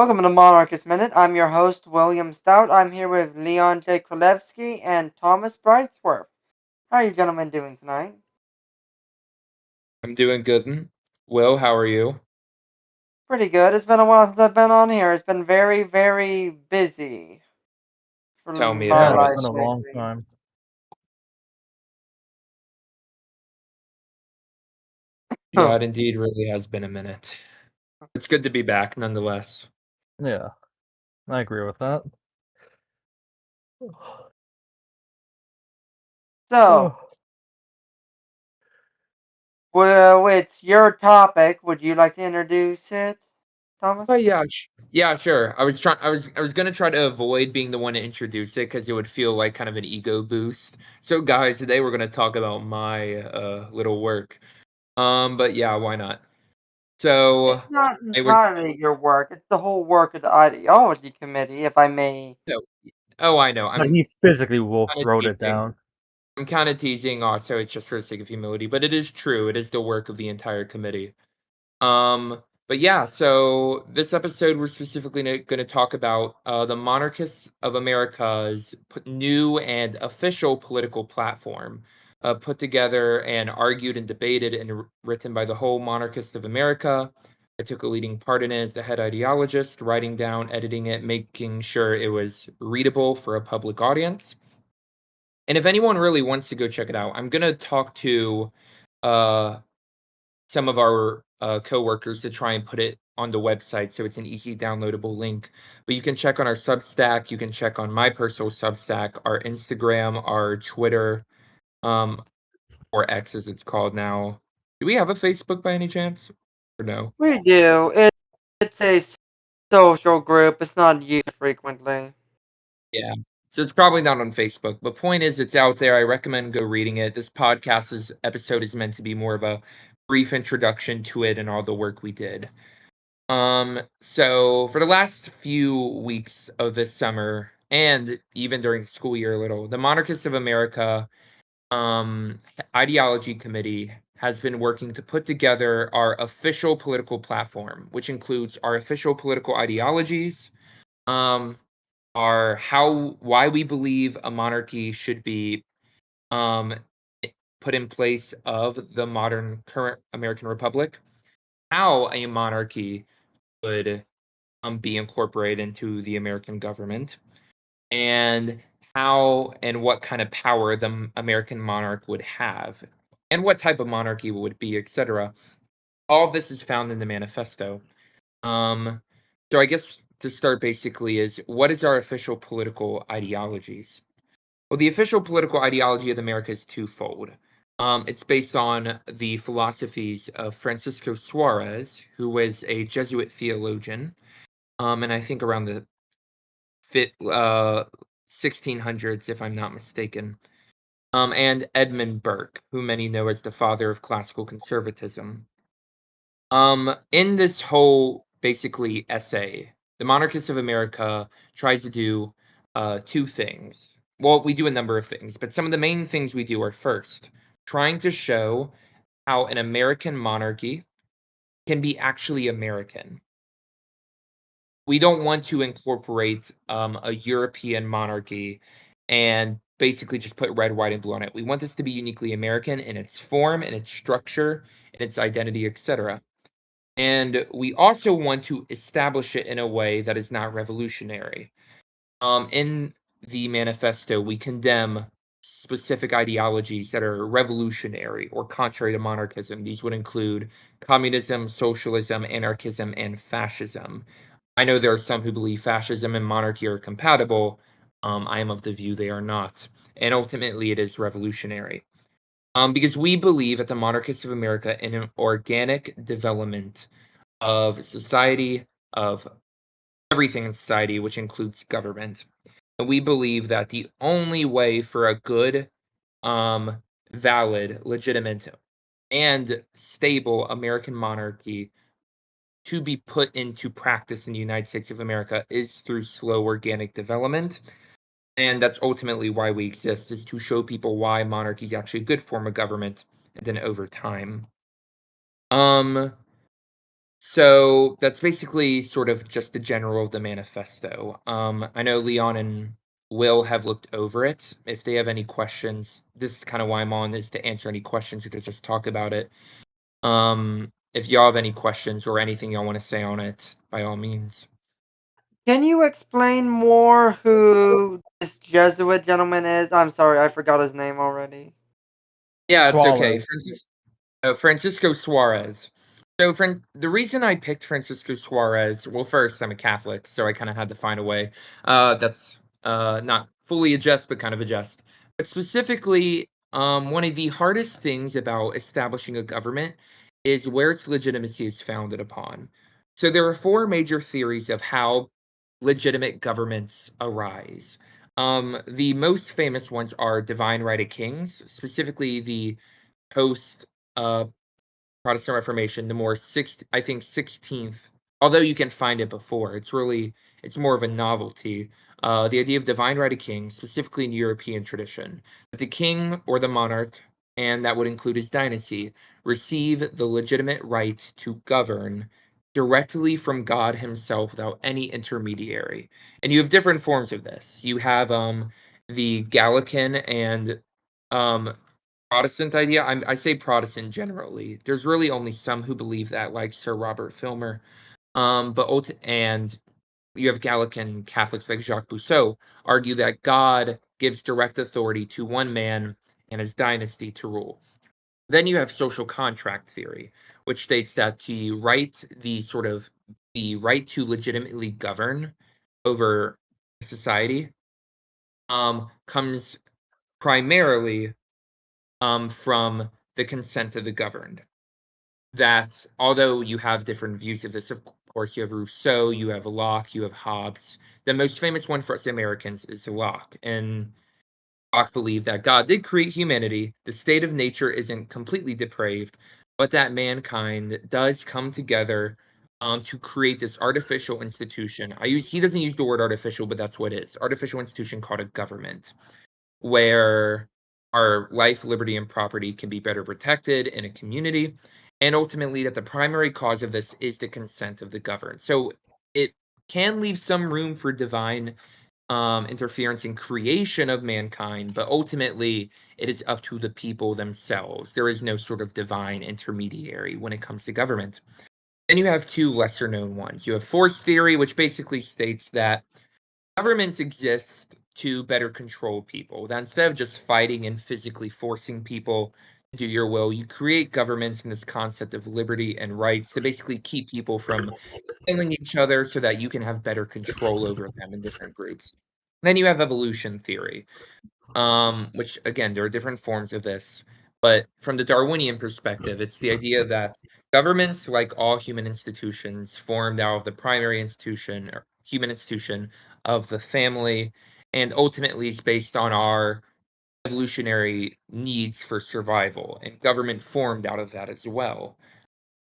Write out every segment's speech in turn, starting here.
Welcome to Monarchist Minute. I'm your host, William Stout. I'm here with Leon J. Krolewski and Thomas Brightsworth. How are you gentlemen doing tonight? I'm doing good. Will, how are you? Pretty good. It's been a while since I've been on here. It's been very, very busy for Tell me my Yeah, about it's it. life been a long lately. time. Yeah, it indeed really has been a minute. It's good to be back nonetheless. Yeah, I agree with that. So, Oh, well, it's your topic. Would you like to introduce it, Thomas? Oh yeah, yeah, sure. I was gonna try to avoid being the one to introduce it because it would feel like kind of an ego boost. So guys, today we're gonna talk about my little work. But yeah, why not? It's So not I was entirely your work. It's the whole work of the ideology committee, if I may. no, oh I know. but he physically Kind of wrote it teasing. down. I'm kind of teasing also, it's just for the sake of humility, but it is true. It is the work of the entire committee. But yeah, so this episode we're specifically going to talk about the Monarchists of America's new and official political platform, put together and argued and debated and written by the whole Monarchist of America. I took a leading part in it as the head ideologist, writing down, editing it, making sure it was readable for a public audience. And if anyone really wants to go check it out, I'm going to talk to uh, some of our coworkers to try and put it on the website so it's an easy downloadable link. But you can check on our Substack, you can check on my personal Substack, our Instagram, our Twitter, um, or X as it's called now. Do we have a Facebook by any chance? Or no? We do. It's a social group. It's not used frequently. Yeah. So it's probably not on Facebook, but point is it's out there. I recommend go reading it. This episode is meant to be more of a brief introduction to it and all the work we did. So for the last few weeks of this summer, and even during the school year a little, the Monarchists of America Ideology Committee has been working to put together our official political platform, which includes our official political ideologies, um, our why we believe a monarchy should be um put in place of the modern current American Republic, how a monarchy would be incorporated into the American government, and how and what kind of power the American monarch would have, and what type of monarchy would be, etc. All of this is found in the manifesto. Um, so I guess to start basically is what is our official political ideologies? Well, the official political ideology of America is twofold. It's based on the philosophies of Francisco Suarez, who was a Jesuit theologian, and I think around the fit 1600s, if I'm not mistaken. And Edmund Burke, who many know as the father of classical conservatism. In this whole basically essay, the Monarchists of America tries to do two things. Well, we do a number of things, but some of the main things we do are first, trying to show how an American monarchy can be actually American. We don't want to incorporate a European monarchy and basically just put red, white, and blue on it. We want this to be uniquely American in its form, in its structure, in its identity, etc. And we also want to establish it in a way that is not revolutionary. In the manifesto, we condemn specific ideologies that are revolutionary or contrary to monarchism. These would include communism, socialism, anarchism, and fascism. I know there are some who believe fascism and monarchy are compatible. I am of the view they are not. And ultimately, it is revolutionary. Because we believe at the Monarchists of America in an organic development of society, of everything in society, which includes government. And we believe that the only way for a good, valid, legitimate, and stable American monarchy to be put into practice in the United States of America is through slow organic development. And that's ultimately why we exist, is to show people why monarchy is actually a good form of government, and then over time. Um, So that's basically sort of just the general of the manifesto. I know Leon and Will have looked over it. If they have any questions, this is kind of why I'm on, is to answer any questions or to just talk about it. If y'all have any questions or anything y'all want to say on it, by all means. Can you explain more who this Jesuit gentleman is? I'm sorry, I forgot his name already. Yeah, it's okay. Suarez. Francisco Suarez. So, the reason I picked Francisco Suarez, well, first, I'm a Catholic, so I kind of had to find a way. That's not fully a jest, but kind of a jest. But specifically, one of the hardest things about establishing a government is where its legitimacy is founded upon. So, there are four major theories of how legitimate governments arise. The most famous ones are divine right of kings, specifically the post uh, Protestant Reformation, the more I think 16th, although you can find it before, it's more of a novelty. The idea of divine right of kings, specifically in European tradition, that the king or the monarch, and that would include his dynasty, receive the legitimate right to govern directly from God himself without any intermediary. And you have different forms of this. You have the Gallican and um, Protestant idea. I say Protestant generally. There's really only some who believe that, like Sir Robert Filmer. And you have Gallican Catholics like Jacques Rousseau argue that God gives direct authority to one man and his dynasty to rule. Then you have social contract theory, which states that the right to legitimately govern over society comes primarily from the consent of the governed. That although you have different views of this, of course, you have Rousseau, you have Locke, you have Hobbes. The most famous one for us Americans is Locke. And Locke believed that God did create humanity. The state of nature isn't completely depraved, but that mankind does come together to create this artificial institution. He doesn't use the word artificial, but that's what it is. Artificial institution called a government where our life, liberty, and property can be better protected in a community, and ultimately that the primary cause of this is the consent of the governed. So it can leave some room for divine interference in creation of mankind, but ultimately it is up to the people themselves. There is no sort of divine intermediary when it comes to government. Then you have two lesser known ones. You have force theory, which basically states that governments exist to better control people. That instead of just fighting and physically forcing people to do your will, you create governments in this concept of liberty and rights to basically keep people from killing each other so that you can have better control over them in different groups. Then you have evolution theory, which again, there are different forms of this, but from the Darwinian perspective, it's the idea that governments, like all human institutions, formed out of the primary institution or human institution of the family, and ultimately is based on our evolutionary needs for survival, and government formed out of that as well.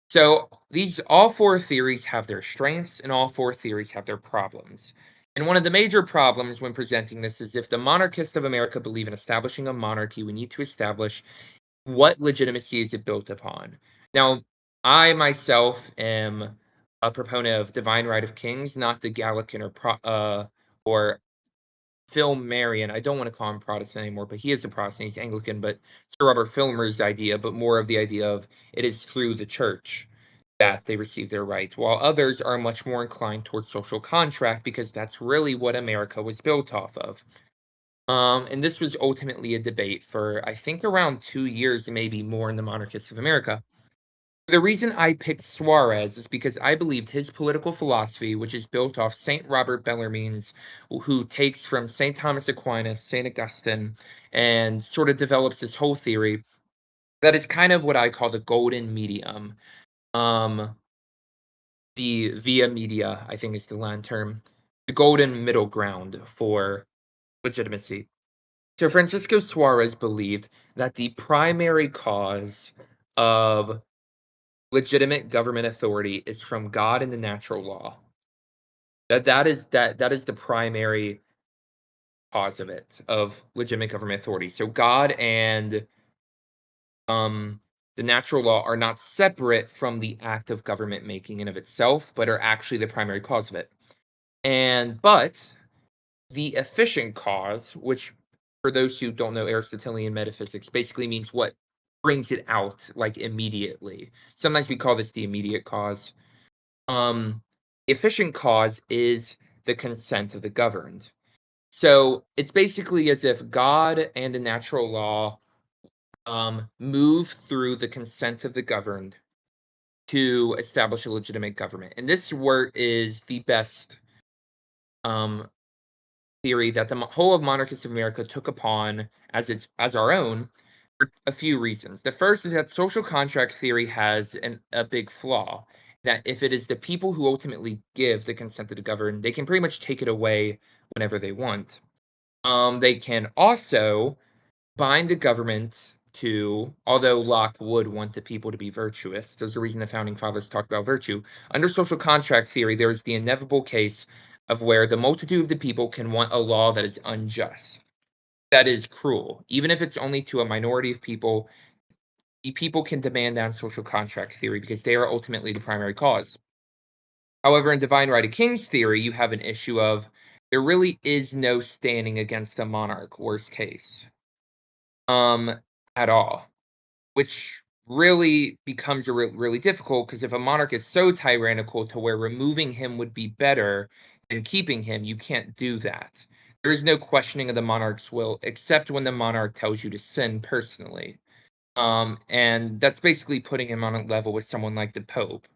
So these all four theories have their strengths and all four theories have their problems. And one of the major problems when presenting this is if the monarchists of America believe in establishing a monarchy, we need to establish what legitimacy is it built upon. Now, I myself am a proponent of divine right of kings, not the Gallican or Phil Marion. I don't want to call him Protestant anymore, but he is a Protestant. He's Anglican, but Sir Robert Filmer's idea, but more of the idea of it is through the church that they receive their rights, while others are much more inclined towards social contract because that's really what America was built off of. And this was ultimately a debate for, I think, around 2 years, maybe more in the monarchists of America. The reason I picked Suarez is because I believed his political philosophy, which is built off St. Robert Bellarmine's, who takes from St. Thomas Aquinas, St. Augustine, and sort of develops this whole theory that is kind of what I call the golden medium. Um, the via media, I think is the Latin term, the golden middle ground for legitimacy. So Francisco Suarez believed that the primary cause of legitimate government authority is from God and the natural law. That is the primary cause of it, of legitimate government authority. So God and the natural law are not separate from the act of government making in of itself, but are actually the primary cause of it. But the efficient cause, which for those who don't know Aristotelian metaphysics, basically means what brings it out like immediately. Sometimes we call this the immediate cause. The efficient cause is the consent of the governed. So it's basically as if God and the natural law move through the consent of the governed to establish a legitimate government. And this work is the best um, theory that the whole of monarchist America took upon as our own for a few reasons. The first is that social contract theory has a big flaw. That if it is the people who ultimately give the consent to the governed, they can pretty much take it away whenever they want. They can also bind the government to, although Locke would want the people to be virtuous, there's a reason the founding fathers talked about virtue. Under social contract theory, there is the inevitable case of where the multitude of the people can want a law that is unjust, that is cruel. Even if it's only to a minority of people, the people can demand that in social contract theory because they are ultimately the primary cause. However, in divine right of kings theory, you have an issue of there really is no standing against a monarch, worst case, at all. Which really becomes really difficult because if a monarch is so tyrannical to where removing him would be better than keeping him, you can't do that. There is no questioning of the monarch's will except when the monarch tells you to sin personally. And that's basically putting him on a level with someone like the Pope.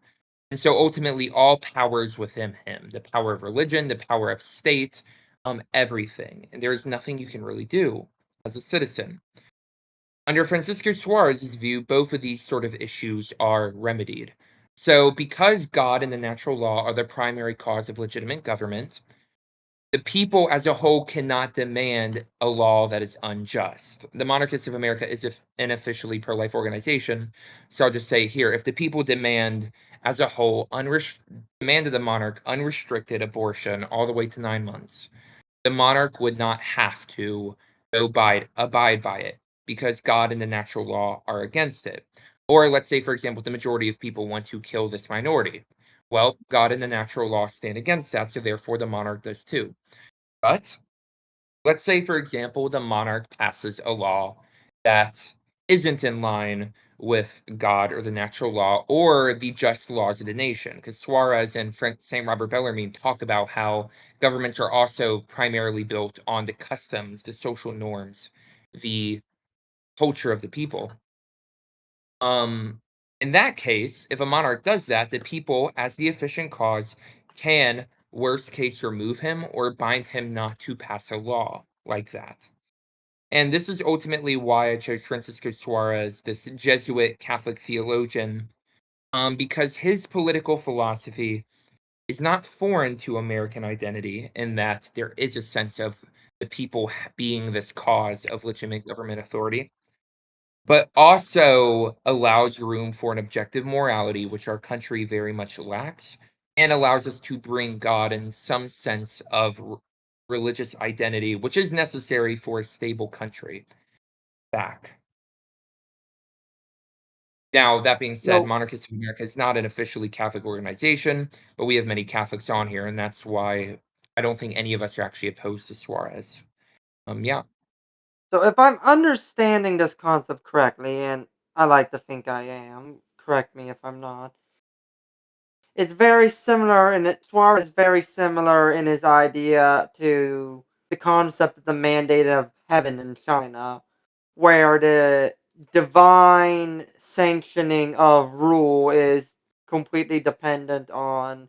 And so ultimately, all power is within him, the power of religion, the power of state, everything. And there is nothing you can really do as a citizen. Under Francisco Suarez's view, both of these sort of issues are remedied. So, because God and the natural law are the primary cause of legitimate government, the people as a whole cannot demand a law that is unjust. The Monarchists of America is an officially pro life organization. So, I'll just say here if the people demand as a whole, demand of the monarch unrestricted abortion all the way to 9 months, the monarch would not have to abide by it because God and the natural law are against it. Or let's say, for example, the majority of people want to kill this minority. Well, God and the natural law stand against that, so therefore the monarch does too. But let's say, for example, the monarch passes a law that isn't in line with God or the natural law or the just laws of the nation. Because Suarez and St. Robert Bellarmine talk about how governments are also primarily built on the customs, the social norms, the culture of the people. In that case, if a monarch does that, the people, as the efficient cause, can, worst case, remove him or bind him not to pass a law like that. And this is ultimately why I chose Francisco Suarez, this Jesuit Catholic theologian, because his political philosophy is not foreign to American identity in that there is a sense of the people being this cause of legitimate government authority, but also allows room for an objective morality, which our country very much lacks, and allows us to bring God in some sense of religious identity, which is necessary for a stable country, back. Now, that being said, So, Monarchists of America is not an officially Catholic organization, but we have many Catholics on here, and that's why I don't think any of us are actually opposed to Suarez. Yeah. so if I'm understanding this concept correctly, and I like to think I am, correct me if I'm not. It's very similar, and Suarez is very similar in his idea to the concept of the mandate of heaven in China, where the divine sanctioning of rule is completely dependent on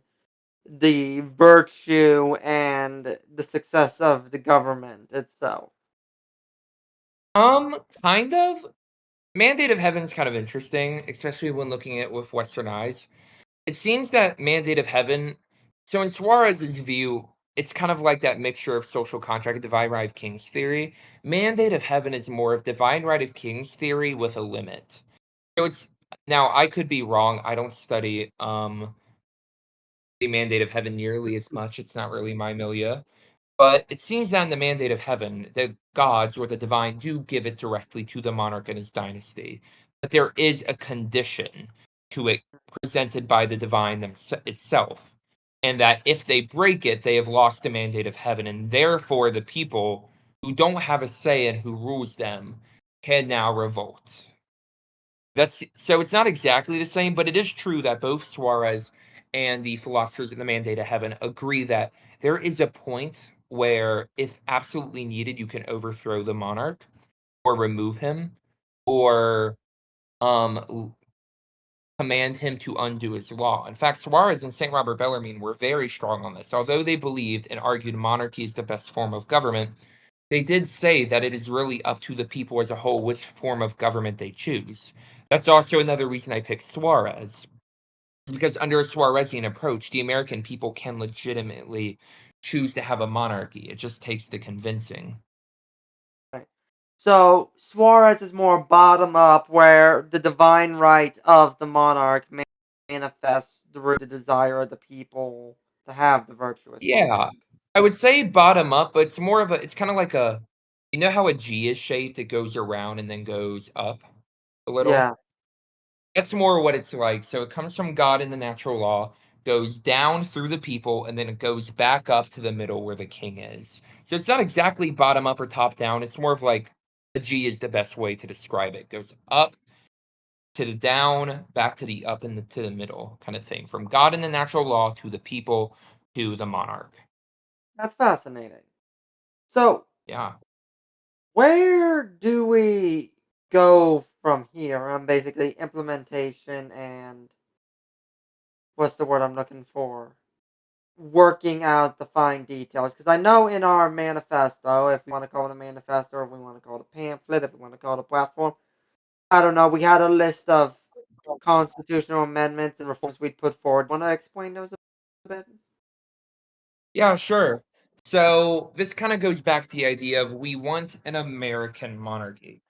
the virtue and the success of the government itself. Kind of. Mandate of Heaven's kind of interesting, especially when looking at it with Western eyes. It seems that Mandate of Heaven, so in Suarez's view, it's kind of like that mixture of social contract and divine right of kings theory. Mandate of Heaven is more of divine right of kings theory with a limit. So it's now I could be wrong. I don't study the Mandate of Heaven nearly as much. It's not really my milieu. But it seems that in the Mandate of Heaven, the gods or the divine do give it directly to the monarch and his dynasty. but there is a condition to it presented by the divine itself, and that if they break it, they have lost the mandate of heaven, and therefore the people who don't have a say in who rules them can now revolt. That's so it's not exactly the same, but it is true that both Suarez and the philosophers in the Mandate of Heaven agree that there is a point where, if absolutely needed, you can overthrow the monarch or remove him or command him to undo his law. In fact, Suarez and St. Robert Bellarmine were very strong on this. Although they believed and argued monarchy is the best form of government, they did say that it is really up to the people as a whole which form of government they choose. That's also another reason I picked Suarez, because under a Suarezian approach, the American people can legitimately choose to have a monarchy. It just takes the convincing. Right. So Suarez is more bottom up, where the divine right of the monarch manifests through the desire of the people to have the virtuous Yeah, monarch. I would say bottom up, but it's more of it's kind of like you know how a G is shaped? It goes around and then goes up a little. Yeah, That's more what it's like. So it comes from God in the natural law, goes down through the people, and then it goes back up to the middle where the king is. So it's not exactly bottom up or top down. It's more of like a G is the best way to describe it. Goes up to the down, back to the up and to the middle kind of thing. From God in the natural law to the people to the monarch. that's fascinating. So Yeah. where do we go from here on basically implementation and what's the word I'm looking for? Working out the fine details. Because I know in our manifesto, if we want to call it a manifesto, or if we want to call it a pamphlet, if we want to call it a platform, I don't know. We had a list of constitutional amendments and reforms we'd put forward. Want to explain those a bit? Yeah, sure. So this kind of goes back to the idea of we want an American monarchy.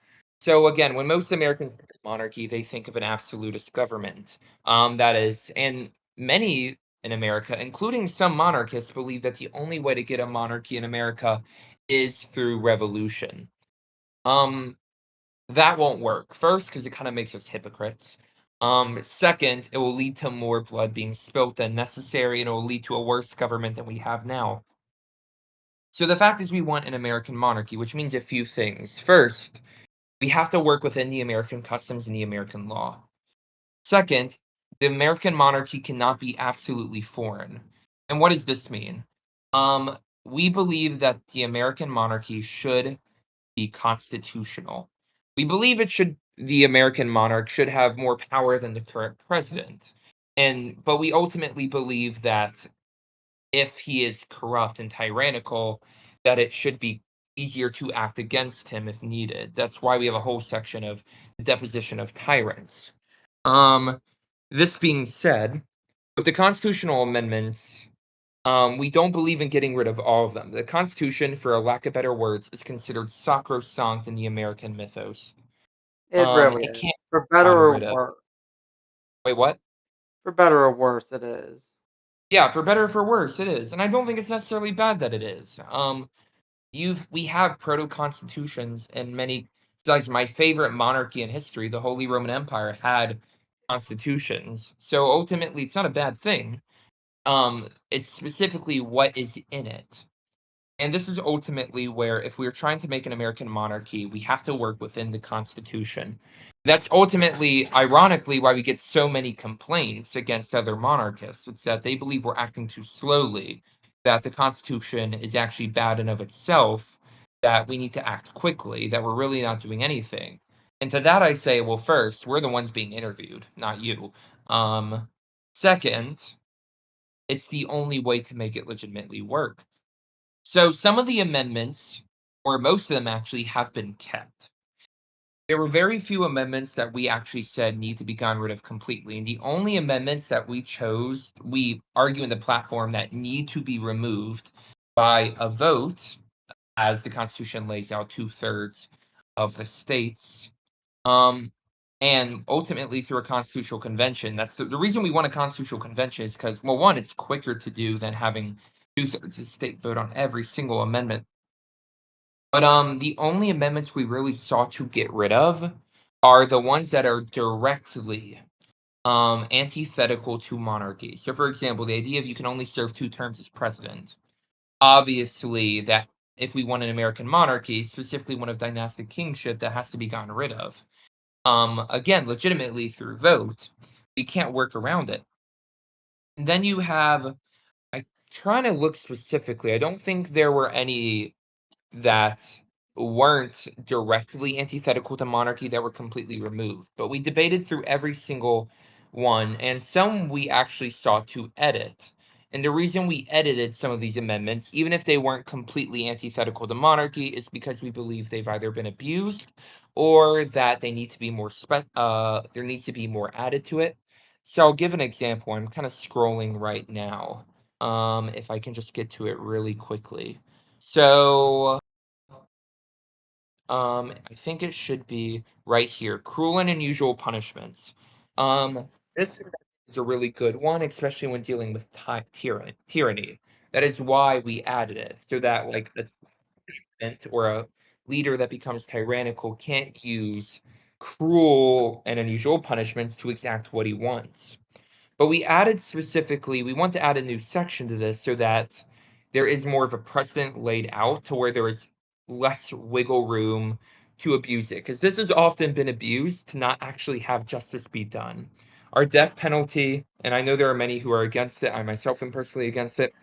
So again, when most Americans think of monarchy, they think of an absolutist government. That is, and many in America, including some monarchists, believe that the only way to get a monarchy in America is through revolution. Um, that won't work. First, because it kind of makes us hypocrites. Second, it will lead to more blood being spilt than necessary, and it will lead to a worse government than we have now. So the fact is we want an American monarchy, which means a few things. First, we have to work within the American customs and the American law. Second, the American monarchy cannot be absolutely foreign. And what does this mean? We believe that the American monarchy should be constitutional. We believe the American monarch should have more power than the current president. But we ultimately believe that if he is corrupt and tyrannical, that it should be easier to act against him if needed. That's why we have a whole section of the deposition of tyrants. Um, this being said, with the constitutional amendments, we don't believe in getting rid of all of them. The Constitution, for a lack of better words, is considered sacrosanct in the American mythos. It really It is. can't For be better gotten or rid of. worse. Wait, what? For better or worse, it is. Yeah, for better or for worse, it is, and I don't think it's necessarily bad that it is. We have proto constitutions and many. Like my favorite monarchy in history, the Holy Roman Empire, had constitutions. So ultimately, it's not a bad thing. It's specifically what is in it. And this is ultimately where, if we're trying to make an American monarchy, we have to work within the Constitution. That's ultimately, ironically, why we get so many complaints against other monarchists. It's that they believe we're acting too slowly, that the Constitution is actually bad in of itself, that we need to act quickly, that we're really not doing anything. And to that I say, well, first, we're the ones being interviewed, not you. Um, Second, it's the only way to make it legitimately work. So some of the amendments, or most of them actually, have been kept. There were very few amendments that we actually said need to be gotten rid of completely. And the only amendments that we argue in the platform that need to be removed by a vote, as the Constitution lays out, two-thirds of the states, um, and ultimately through a constitutional convention. That's the reason we want a constitutional convention is because, well, one, it's quicker to do than having two-thirds of the state vote on every single amendment. But the only amendments we really sought to get rid of are the ones that are directly antithetical to monarchy. So, for example, the idea of you can only serve 2 terms as president. Obviously, that if we want an American monarchy, specifically one of dynastic kingship, that has to be gotten rid of. Again, legitimately through vote, we can't work around it. And then you have, I trying to look specifically. I don't think there were any that weren't directly antithetical to monarchy that were completely removed. But we debated through every single one, and some we actually sought to edit. And the reason we edited some of these amendments, even if they weren't completely antithetical to monarchy, is because we believe they've either been abused or that they need to be there needs to be more added to it. So I'll give an example. I'm kind of scrolling right now. If I can just get to it really quickly. So I think it should be right here. Cruel and unusual punishments. This is a really good one, especially when dealing with tyranny. That is why we added it, so that like a tyrant or a leader that becomes tyrannical can't use cruel and unusual punishments to exact what he wants. But we want to add a new section to this so that there is more of a precedent laid out to where there is less wiggle room to abuse it. Because this has often been abused to not actually have justice be done. Our death penalty, and I know there are many who are against it, I myself am personally against it,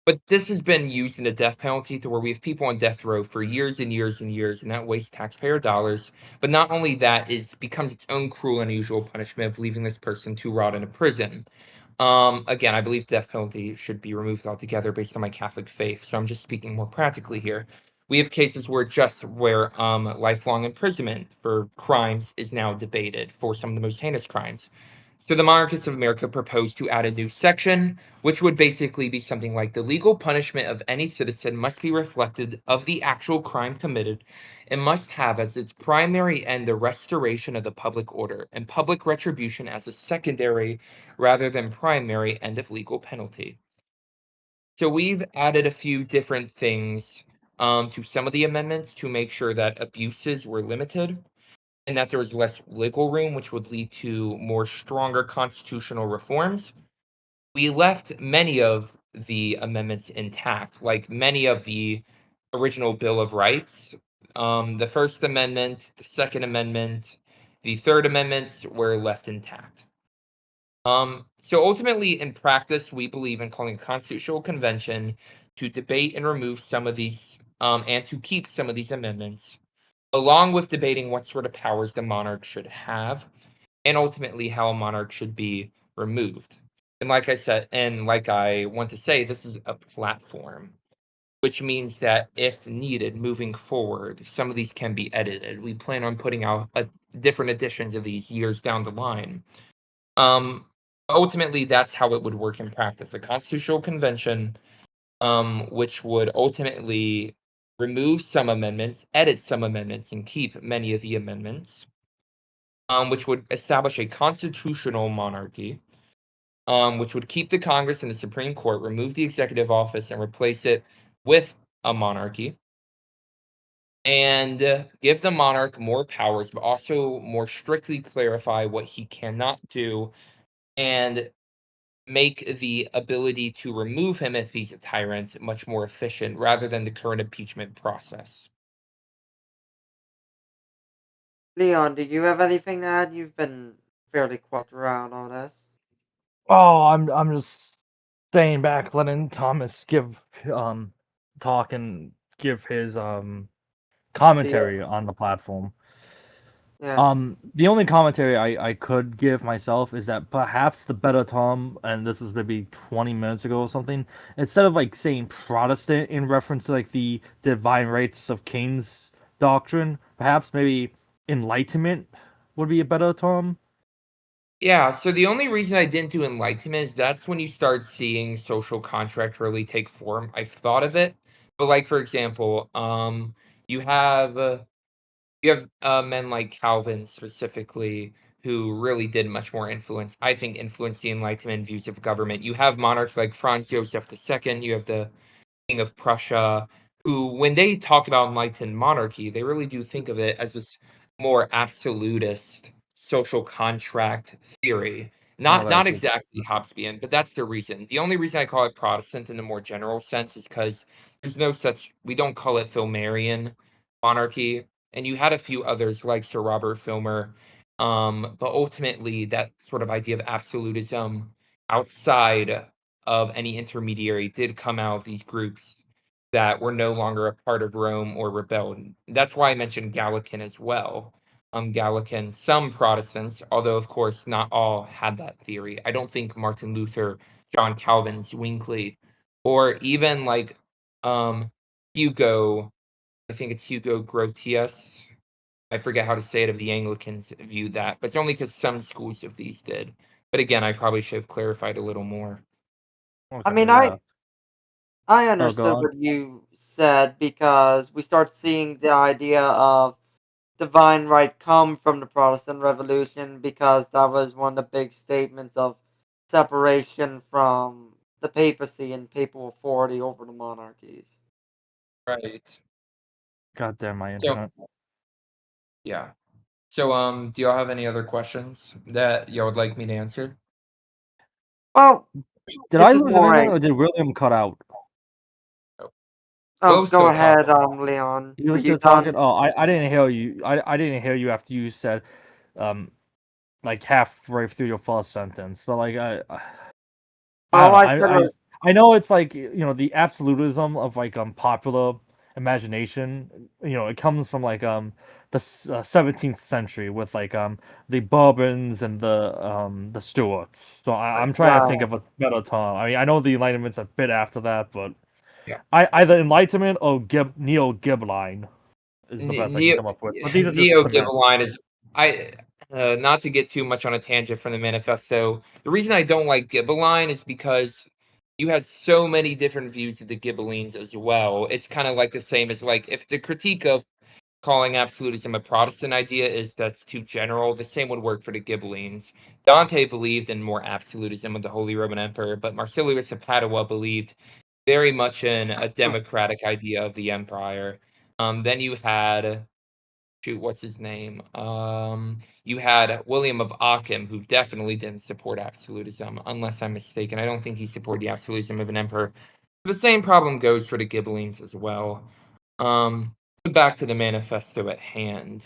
but this has been used in a death penalty to where we have people on death row for years and years and years, and that wastes taxpayer dollars. But not only that, is becomes its own cruel and unusual punishment of leaving this person to rot in a prison. Again, I believe death penalty should be removed altogether based on my Catholic faith, so I'm just speaking more practically here. We have cases where lifelong imprisonment for crimes is now debated for some of the most heinous crimes. So the monarchists of America proposed to add a new section, which would basically be something like the legal punishment of any citizen must be reflected of the actual crime committed and must have as its primary end the restoration of the public order and public retribution as a secondary rather than primary end of legal penalty. So we've added a few different things to some of the amendments to make sure that abuses were limited and that there was less wiggle room, which would lead to more stronger constitutional reforms. We left many of the amendments intact, like many of the original Bill of Rights. The First Amendment, the Second Amendment, the Third Amendments were left intact. So ultimately, in practice, we believe in calling a constitutional convention to debate and remove some of these, and to keep some of these amendments, along with debating what sort of powers the monarch should have, and ultimately how a monarch should be removed. And like I said, and like I want to say, this is a platform, which means that if needed moving forward, some of these can be edited. We plan on putting out different editions of these years down the line. Um, Ultimately, that's how it would work in practice. A constitutional convention, which would ultimately remove some amendments, edit some amendments, and keep many of the amendments, which would establish a constitutional monarchy, which would keep the Congress and the Supreme Court, remove the executive office, and replace it with a monarchy, and give the monarch more powers, but also more strictly clarify what he cannot do, and make the ability to remove him if he's a tyrant much more efficient rather than the current impeachment process. Leon, do you have anything to add? You've been fairly quiet throughout all this. Oh, I'm just staying back, letting Thomas give talk and give his Yeah. commentary on the platform. Yeah. The only commentary I could give myself is that perhaps the better Tom, and this is maybe 20 minutes ago or something, instead of like saying Protestant in reference to like the divine rights of kings doctrine, perhaps maybe Enlightenment would be a better Tom. Yeah, so the only reason I didn't do enlightenment is that's when you start seeing social contract really take form. I've thought of it, but like for example, you have uh, men like Calvin specifically who really did much more influence. I think influence the Enlightenment views of government. You have monarchs like Franz Joseph II. You have the King of Prussia, who, when they talk about enlightened monarchy, they really do think of it as this more absolutist social contract theory. Oh, Not that's it. exactly Hobbesian, but that's the reason. The only reason I call it Protestant in the more general sense is because there's no such we don't call it Filmerian monarchy, and you had a few others like Sir Robert Filmer, but ultimately that sort of idea of absolutism outside of any intermediary did come out of these groups that were no longer a part of Rome or rebelled. That's why I mentioned Gallican as well. Gallican, some Protestants, although of course not all had that theory. I don't think Martin Luther, John Calvin, Zwingli, or even like Hugo, I think it's Hugo Grotius. I forget how to say it of the Anglicans viewed that, but it's only because some schools of these did. But again, I probably should have clarified a little more. I Okay, mean, yeah. I Oh, go understood on. what you said because we start seeing the idea of divine right come from the Protestant Revolution because that was one of the big statements of separation from the papacy and papal authority over the monarchies. Right. God damn my So internet. yeah. So, do y'all have any other questions that y'all would like me to answer? Well, Did I this is lose more internet a or did William cut out? Oh, oh, Will's go still ahead, talking. Leon. He Were was you still talking. done? Oh, I didn't hear you. I didn't hear you after you said, um, like halfway through your first sentence. But like I Oh, don't know. I could have. I know it's like the absolutism of like popular imagination. It comes from like the 17th century with like the Bourbons and the Stuarts. So I'm trying to think Right. of a better term. I mean, I know the Enlightenment's a bit after that, but Yeah. I either Enlightenment or Neo Ghibelline is the best I can Neo come up with. But these are just Neo semantics. Gibelline is I not to get too much on a tangent from the manifesto. The reason I don't like Gibelline is because you had so many different views of the Ghibellines as well. It's kind of like the same as like if the critique of calling absolutism a Protestant idea is that's too general, the same would work for the Ghibellines. Dante believed in more absolutism with the Holy Roman Emperor, but Marsilius of Padua believed very much in a democratic idea of the empire. Then you had shoot, what's his name? You had William of Ockham, who definitely didn't support absolutism, unless I'm mistaken. I don't think he supported the absolutism of an emperor. The same problem goes for the Ghibellines as well. Back to the manifesto at hand.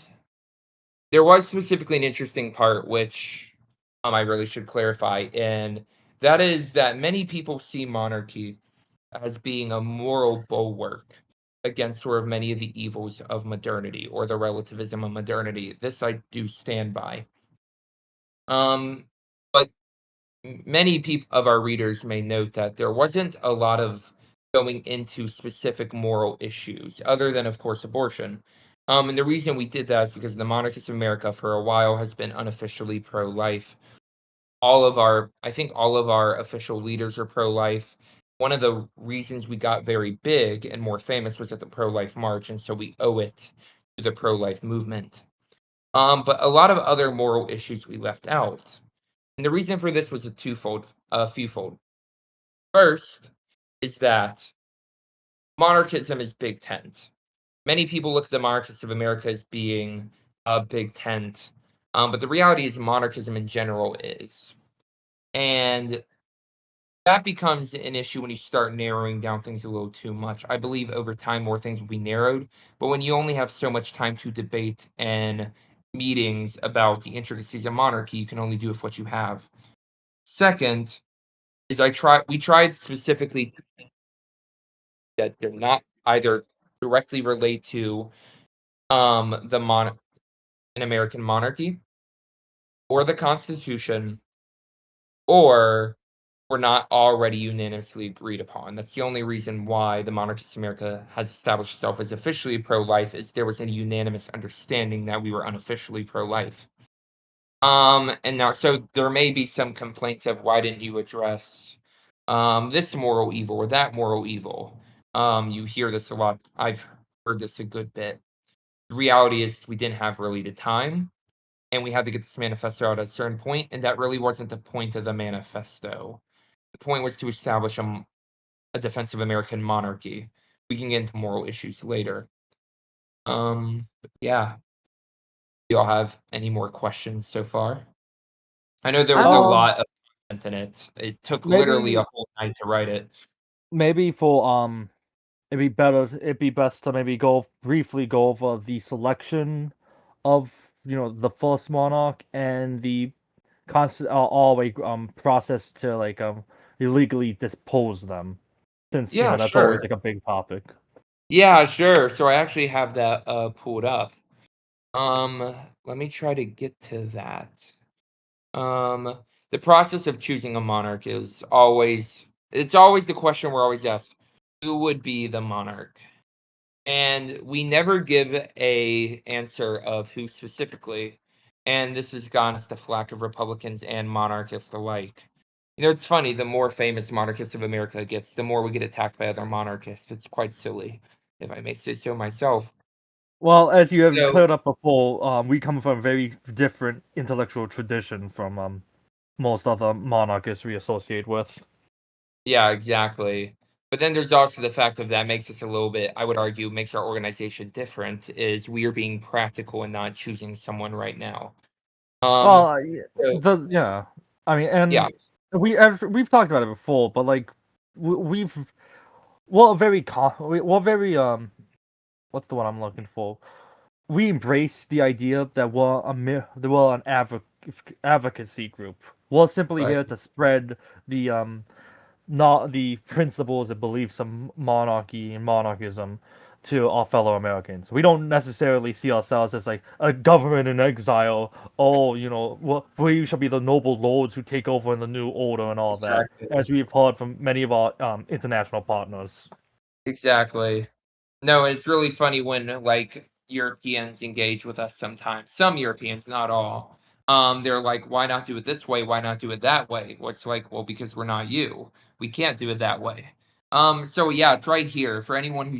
There was specifically an interesting part which I really should clarify, and that is that many people see monarchy as being a moral bulwark against sort of many of the evils of modernity or the relativism of modernity. This I do stand by. But many people of our readers may note that there wasn't a lot of going into specific moral issues, other than, of course, abortion. And the reason we did that is because the monarchist of America for a while has been unofficially pro-life. I think all of our official leaders are pro-life. One of the reasons we got very big and more famous was at the pro-life march, and so we owe it to the pro-life movement. But a lot of other moral issues we left out. And the reason for this was a fewfold. First is that monarchism is big tent. Many people look at the monarchists of America as being a big tent, but the reality is monarchism in general is. And that becomes an issue when you start narrowing down things a little too much. I believe over time more things will be narrowed, but when you only have so much time to debate and meetings about the intricacies of monarchy, you can only do with what you have. Second is we tried specifically that they're not either directly relate to the an American monarchy or the Constitution or were not already unanimously agreed upon. That's the only reason why the monarchist America has established itself as officially pro-life is there was a unanimous understanding that we were unofficially pro-life. And now, so there may be some complaints of why didn't you address this moral evil or that moral evil? You hear this a lot. I've heard this a good bit. The reality is we didn't have really the time, and we had to get this manifesto out at a certain point, and that really wasn't the point of the manifesto. The point was to establish a defensive American monarchy. We can get into moral issues later. But yeah. y'all have any more questions so far? I know there I was a don't. lot of content in it. It took literally Maybe a whole night to write it. maybe for it'd be best to maybe briefly go over the selection of the first monarch and the constant all way process to like illegally dispose them, since Yeah, that's always sure. like a big topic. Yeah, sure. So I actually have that pulled up. Let me try to get to that. Um, the process of choosing a monarch is always it's always the question we're always asked, who would be the monarch? And we never give a answer of who specifically. And this has gotten us the flack of Republicans and monarchists alike. It's funny, the more famous monarchist of America gets, the more we get attacked by other monarchists. It's quite silly, if I may say so myself. Well, as you have So cleared up before, we come from a very different intellectual tradition from most other monarchists we associate with. yeah, exactly. But then there's also the fact of that makes us a little bit, I would argue, makes our organization different, is we are being practical and not choosing someone right now. Um, Well, so yeah. I mean, yeah, and we've talked about it before, but like we've we're very what's the one I'm looking for? We embrace the idea that we're an advocacy group. We're simply right. here to spread the not the principles and beliefs of monarchy and monarchism to our fellow Americans. We don't necessarily see ourselves as like a government in exile. Oh, we shall be the noble lords who take over in the new order and all that, Exactly. as we've heard from many of our international partners. Exactly. No, it's really funny when, like, Europeans engage with us sometimes. Some Europeans, not all. They're like, "Why not do it this way? Why not do it that way?" Well, it's like, "Well, because we're not you. We can't do it that way." So yeah, it's right here for anyone who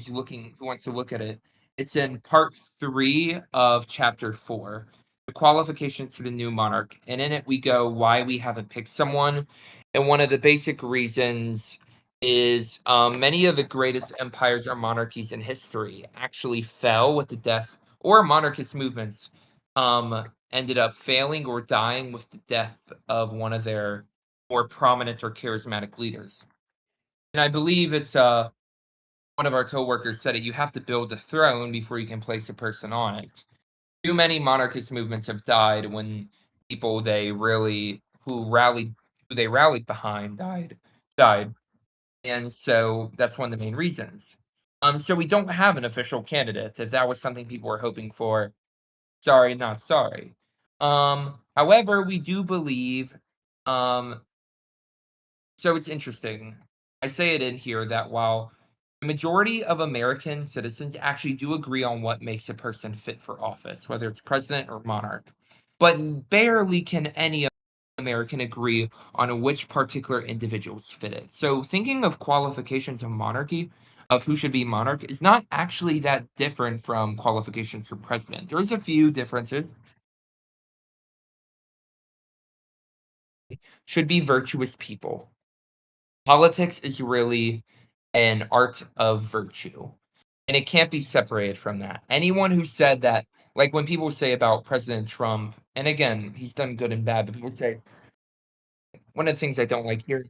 wants to look at it. It's in part 3 of chapter 4, the qualifications for the new monarch. And in it we go why we haven't picked someone. And one of the basic reasons is many of the greatest empires or monarchies in history actually fell with the death, or monarchist movements ended up failing or dying with the death of one of their more prominent or charismatic leaders. And I believe it's one of our coworkers said it, you have to build the throne before you can place a person on it. Too many monarchist movements have died when people they really who they rallied behind died. And so that's one of the main reasons. So we don't have an official candidate. If that was something people were hoping for, sorry, not sorry. However, we do believe, um, so it's interesting. I say it in here that while the majority of American citizens actually do agree on what makes a person fit for office, whether it's president or monarch, but barely can any American agree on which particular individuals fit it. So thinking of qualifications of monarchy, of who should be monarch, is not actually that different from qualifications for president. There's a few differences. Should be virtuous people. Politics is really an art of virtue, and it can't be separated from that. Anyone who said that, like when people say about President Trump, and again, he's done good and bad, but people say one of the things I don't like here,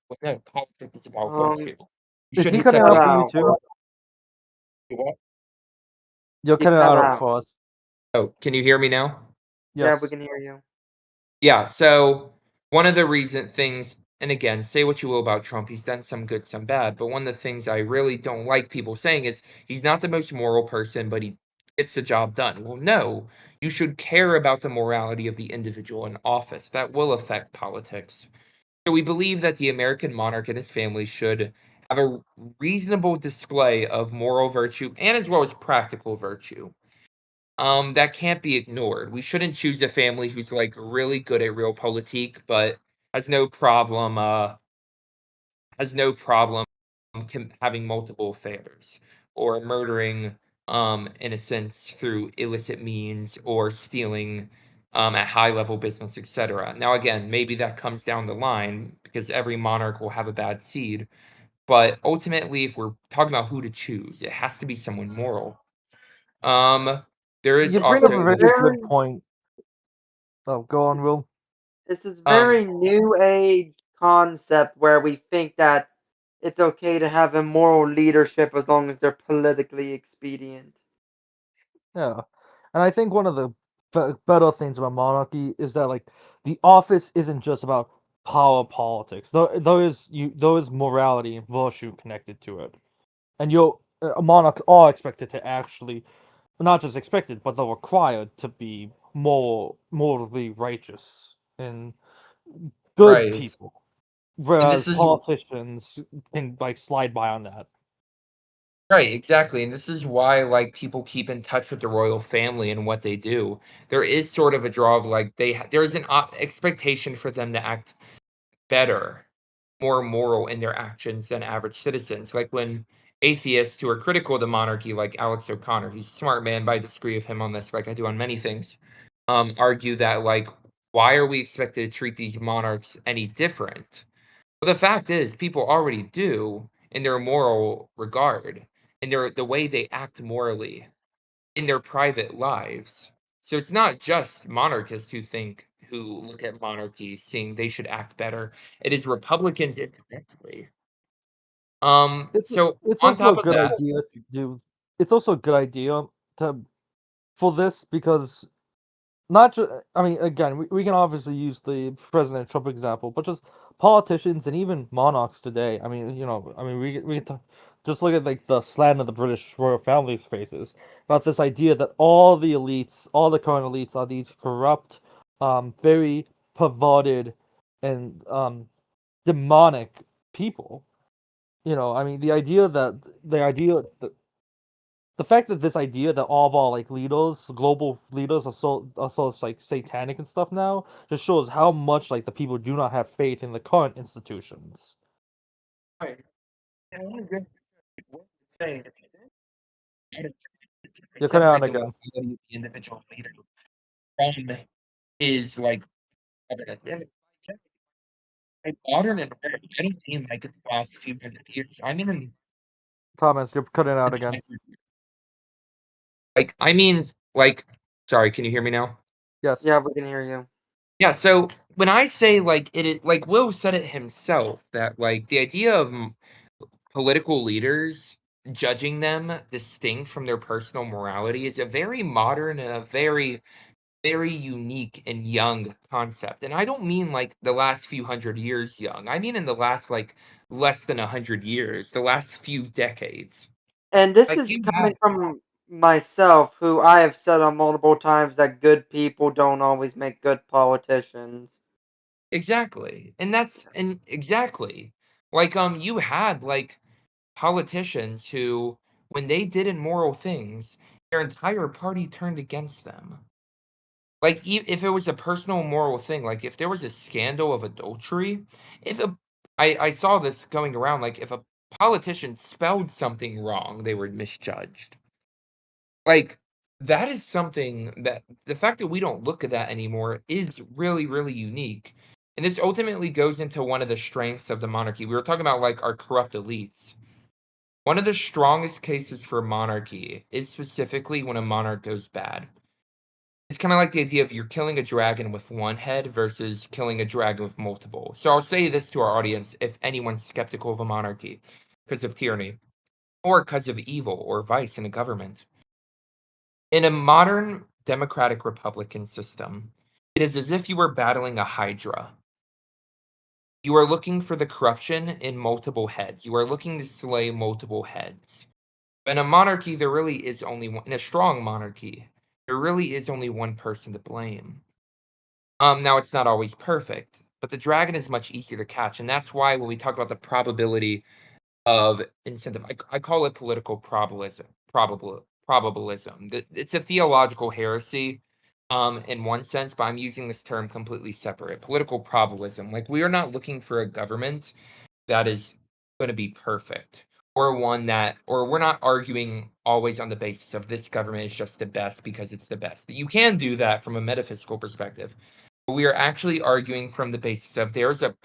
well, no, politics is about Um, virtue. You Is he shouldn't cutting cut out separate for you out. too? what? You're You cutting cut out out. for us. Oh, can you hear me now? Yeah, we Yes. can hear you. Yeah, so one of the recent things, and again, say what you will about Trump, he's done some good, some bad, but one of the things I really don't like people saying is he's not the most moral person, but he gets the job done. Well, no, you should care about the morality of the individual in office. That will affect politics. So we believe that the American monarch and his family should have a reasonable display of moral virtue and as well as practical virtue. That can't be ignored. We shouldn't choose a family who's, like, really good at realpolitik, but has no problem, has no problem having multiple affairs or murdering, innocents through illicit means or stealing, at high level business, etc. Now, again, maybe that comes down the line because every monarch will have a bad seed, but ultimately, if we're talking about who to choose, it has to be someone moral. There is You bring up also a This very is this good very point. Oh, go on, Will. this is um very new age concept where we think that it's okay to have immoral leadership as long as they're politically expedient. Yeah, and I think one of the better things about monarchy is that like the office isn't just about power politics. There is morality and virtue connected to it, and monarchs are expected to actually not just expected, but they're required to be more morally righteous and good right. people, And whereas this is politicians can like slide by on that. right, exactly. And this is why like people keep in touch with the royal family and what they do. There is sort of a draw of like there is an expectation for them to act better, more moral in their actions than average citizens. Like when atheists who are critical of the monarchy, like Alex O'Connor, he's a smart man, but I disagree with him on this, like I do on many things, argue that like why are we expected to treat these monarchs any different? Well, the fact is, people already do in their moral regard, in the way they act morally in their private lives. So it's not just monarchists who look at monarchy saying they should act better. It is Republicans indirectly. It's So it's on also a top of good that, idea to do. It's also a good idea to for this because not just I mean again we can obviously use the President Trump example, but just politicians and even monarchs today. I mean we can just look at like the slant of the British royal family's faces about this idea that all the elites, all the current elites, are these corrupt, very perverted, and demonic people. I mean, the fact that this idea that all of our like leaders, global leaders, are so like satanic and stuff now, just shows how much like the people do not have faith in the current institutions. right, and I agree with what you're saying. It's You're cutting out separate the again, morality of the individual leader from is like evident. And like modern and I don't mean like in the last few hundred years. I mean in Thomas. You're cutting out the again. like I mean like sorry, can you hear me now? Yes. Yeah, we can hear you. Yeah, so when I say like like Will said it himself that like the idea of political leaders judging them distinct from their personal morality is a very modern and a very unique and young concept. And I don't mean like the last few hundred years young. I mean in the last like less than 100 years, the last few decades. And this Like is you have coming from myself, who I have said on multiple times that good people don't always make good politicians. exactly. And exactly. Like you had like politicians who, when they did immoral things, their entire party turned against them. Like, if it was a personal moral thing, like if there was a scandal of adultery, if a I saw this going around, like if a politician spelled something wrong, they were misjudged. Like that is something that the fact that we don't look at that anymore is really, really unique. And this ultimately goes into one of the strengths of the monarchy. We were talking about like our corrupt elites. One of the strongest cases for monarchy is specifically when a monarch goes bad. It's kinda like the idea of you're killing a dragon with one head versus killing a dragon with multiple. So I'll say this to our audience if anyone's skeptical of a monarchy because of tyranny or because of evil or vice in a government. In a modern democratic republican system, it is as if you were battling a hydra. You are looking for the corruption in multiple heads. You are looking to slay multiple heads. In a monarchy, there really is only one in a strong monarchy, there really is only one person to blame. Now it's not always perfect, but the dragon is much easier to catch, and that's why when we talk about the probability of incentive, I call it political probabilism. It's a theological heresy, in one sense, but I'm using this term completely separate. Political probabilism. Like we are not looking for a government that is going to be perfect or we're not arguing always on the basis of this government is just the best because it's the best. You can do that from a metaphysical perspective, but we are actually arguing from the basis of there's a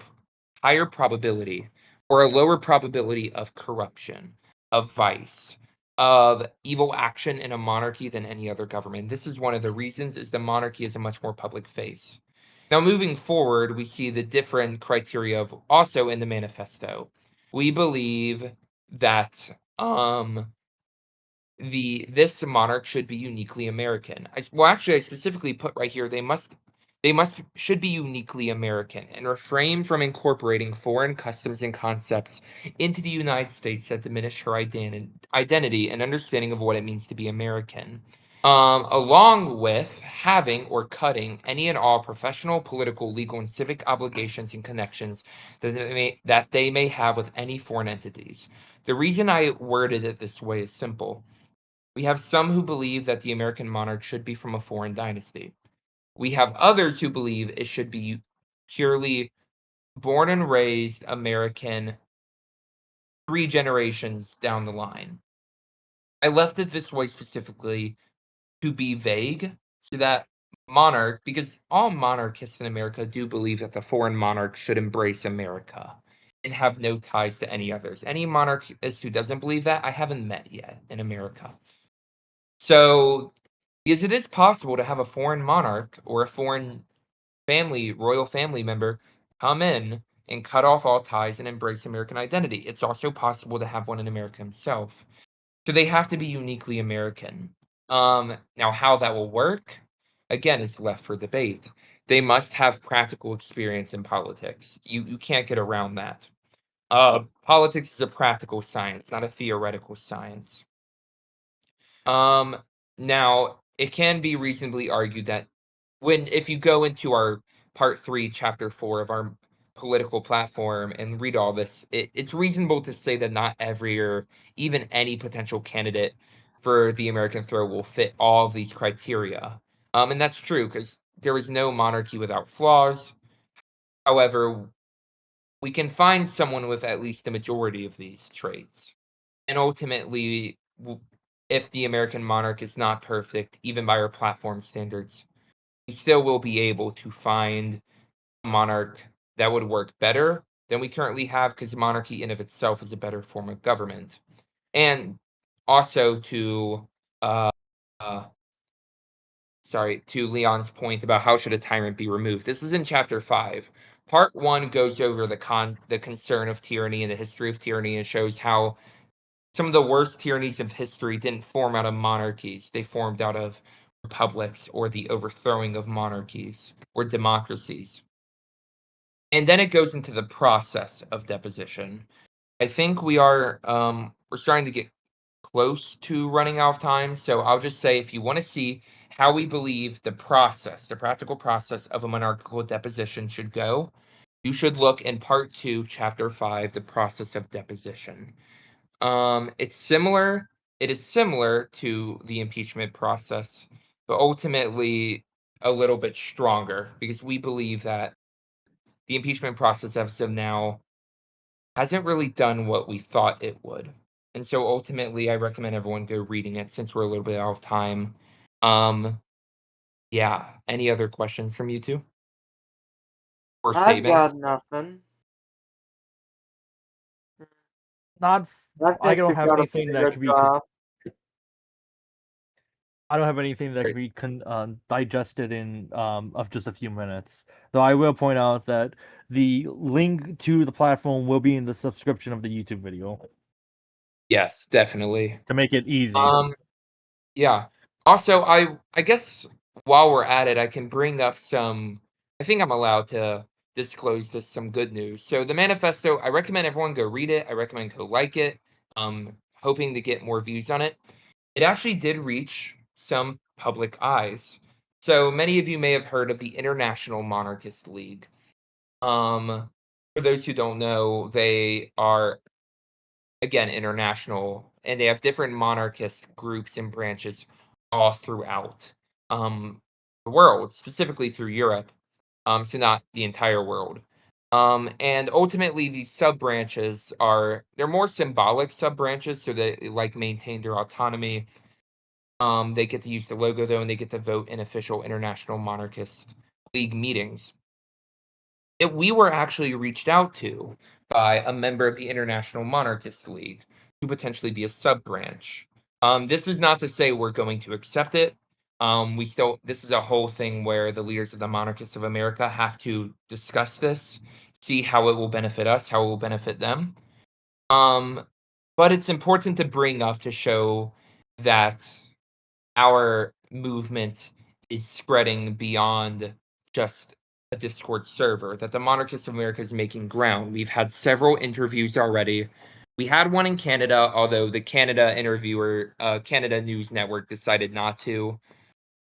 higher probability or a lower probability of corruption, of vice, of evil action in a monarchy than any other government. This is one of the reasons, is the monarchy is a much more public face. Now, moving forward, we see the different criteria of also in the manifesto. We believe that this monarch should be uniquely American. Actually, I specifically put right here should be uniquely American and refrain from incorporating foreign customs and concepts into the United States that diminish her identity and understanding of what it means to be American. Along with having or cutting any and all professional, political, legal, and civic obligations and connections that they may have with any foreign entities. The reason I worded it this way is simple. We have some who believe that the American monarch should be from a foreign dynasty. We have others who believe it should be purely born and raised American 3 generations down the line. I left it this way specifically to be vague so that because all monarchists in America do believe that the foreign monarch should embrace America and have no ties to any others. Any monarchist who doesn't believe that, I haven't met yet in America. So, because it is possible to have a foreign monarch or a foreign royal family member come in and cut off all ties and embrace American identity. It's also possible to have one in America himself. So they have to be uniquely American. Now how that will work, again, is left for debate. They must have practical experience in politics. You can't get around that. Politics is a practical science, not a theoretical science. Um, Now it can be reasonably argued that if you go into our part 3, chapter 4 of our political platform and read all this, it's reasonable to say that not every or even any potential candidate for the American throne will fit all of these criteria. And that's true because there is no monarchy without flaws. However, we can find someone with at least the majority of these traits. And ultimately, if the American monarch is not perfect, even by our platform standards, we still will be able to find a monarch that would work better than we currently have, because monarchy in of itself is a better form of government. And also uh, uh, to Leon's point about how should a tyrant be removed. This is in chapter 5. Part 1 goes over the concern of tyranny and the history of tyranny and shows how some of the worst tyrannies of history didn't form out of monarchies. They formed out of republics or the overthrowing of monarchies or democracies. And then it goes into the process of deposition. I think we're starting to get close to running out of time, so I'll just say if you want to see how we believe the practical process of a monarchical deposition should go, you should look in part 2, chapter 5, the process of deposition. It's similar. It is similar to the impeachment process, but ultimately a little bit stronger because we believe that the impeachment process as of now hasn't really done what we thought it would. And so ultimately, I recommend everyone go reading it since we're a little bit out of time. Um, yeah. Any other questions from you two or I've statements? got nothing. Not. I I think don't you've have got a anything pretty that good could be. job. I don't have anything that could Great. be digested in of just a few minutes. Though I will point out that the link to the platform will be in the subscription of the YouTube video Yes, definitely. to make it easy. Um, yeah. Also, I guess while we're at it, I can bring up some. I think I'm allowed to disclose some good news. So the manifesto, I recommend everyone go read it. I recommend go like it. Hoping to get more views on it. It actually did reach some public eyes. So many of you may have heard of the International Monarchist League. For those who don't know, they are again international and they have different monarchist groups and branches all throughout the world, specifically through Europe. So not the entire world. And ultimately these sub branches they're more symbolic sub branches so that they like maintain their autonomy. They get to use the logo though, and they get to vote in official International Monarchist League meetings. We were actually reached out to by a member of the International Monarchist League to potentially be a sub branch. This is not to say we're going to accept it. This is a whole thing where the leaders of the Monarchists of America have to discuss this, see how it will benefit us, how it will benefit them. But it's important to bring up to show that our movement is spreading beyond just a Discord server, that the Monarchists of America is making ground. We've had several interviews already. We had one in Canada, although the Canada News Network decided not to,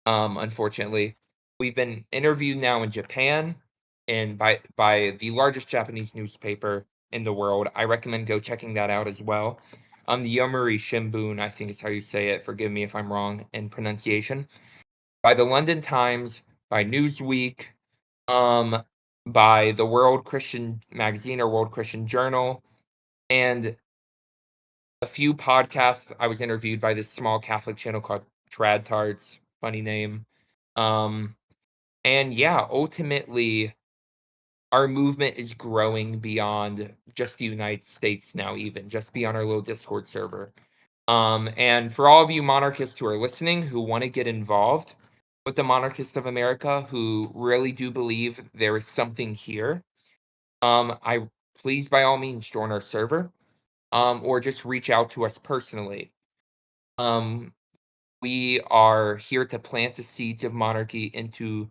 unfortunately. We've been interviewed now in Japan and by the largest Japanese newspaper in the world. I recommend go checking that out as well. The Yomiuri Shimbun, I think is how you say it. Forgive me if I'm wrong in pronunciation. By the London Times, by Newsweek, um, by the World Christian Magazine or World Christian Journal, and a few podcasts. I was interviewed by this small Catholic channel called Trad Tarts, funny name. Um, and yeah, ultimately, our movement is growing beyond just the United States now, even just beyond our little Discord server. And for all of you monarchists who are listening who want to get involved with the Monarchists of America, who really do believe there is something here, I please by all means join our server, or just reach out to us personally. Um, we are here to plant the seeds of monarchy into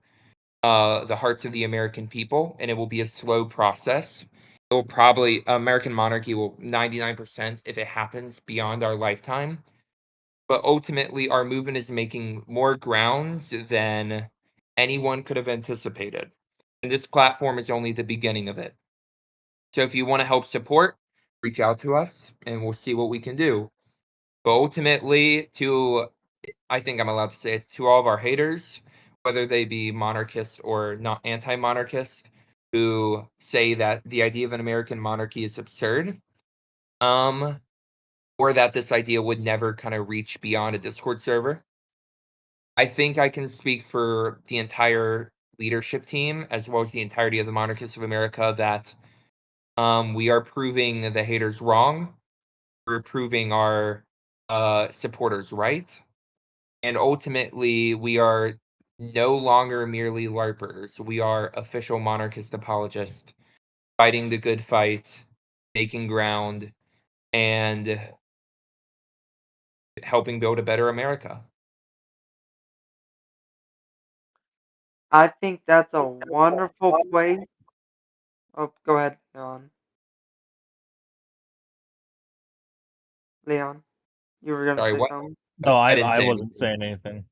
the hearts of the American people, and it will be a slow process. It will probably American monarchy will 99% if it happens beyond our lifetime. But ultimately, our movement is making more grounds than anyone could have anticipated. And this platform is only the beginning of it. So if you want to help support, reach out to us and we'll see what we can do. But ultimately, I think I'm allowed to say it, to all of our haters, whether they be monarchists or not anti-monarchist, who say that the idea of an American monarchy is absurd, or that this idea would never kind of reach beyond a Discord server. I think I can speak for the entire leadership team, as well as the entirety of the Monarchists of America, that we are proving the haters wrong. We're proving our supporters right. And ultimately, we are no longer merely LARPers. We are official monarchist apologists, fighting the good fight, making ground, and helping build a better America. I think that's a wonderful place. Oh, go ahead, Leon. Leon, you were gonna Sorry, say what? something? No, I didn't I say wasn't anything. saying anything.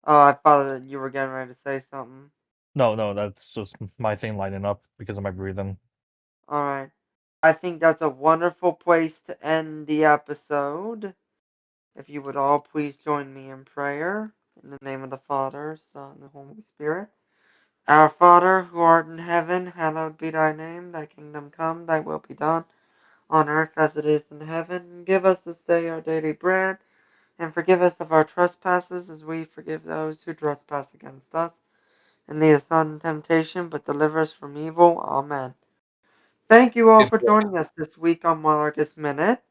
Oh, I thought that you were getting ready to say something. No, that's just my thing lining up because of my breathing. Alright. I think that's a wonderful place to end the episode. If you would all please join me in prayer. In the name of the Father, Son, and Holy Spirit. Our Father, who art in heaven, hallowed be thy name. Thy kingdom come, thy will be done, on earth as it is in heaven. Give us this day our daily bread, and forgive us of our trespasses, as we forgive those who trespass against us. And lead us not into temptation, but deliver us from evil. Amen. Thank you all for joining us this week on Monarchist Minute.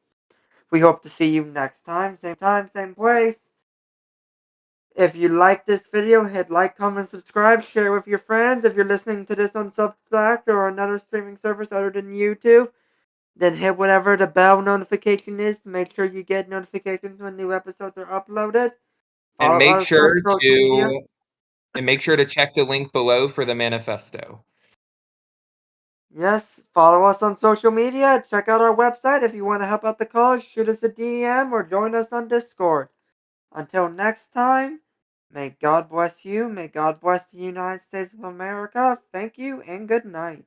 We hope to see you next time, same place. If you like this video, hit like, comment, subscribe, share with your friends. If you're listening to this on Substack or another streaming service other than YouTube, then hit whatever the bell notification is to make sure you get notifications when new episodes are uploaded. And Follow make us on sure social media. to and make sure to check the link below for the manifesto. Yes, follow us on social media. Check out our website. If you want to help out the cause, shoot us a DM or join us on Discord. Until next time, may God bless you. May God bless the United States of America. Thank you and good night.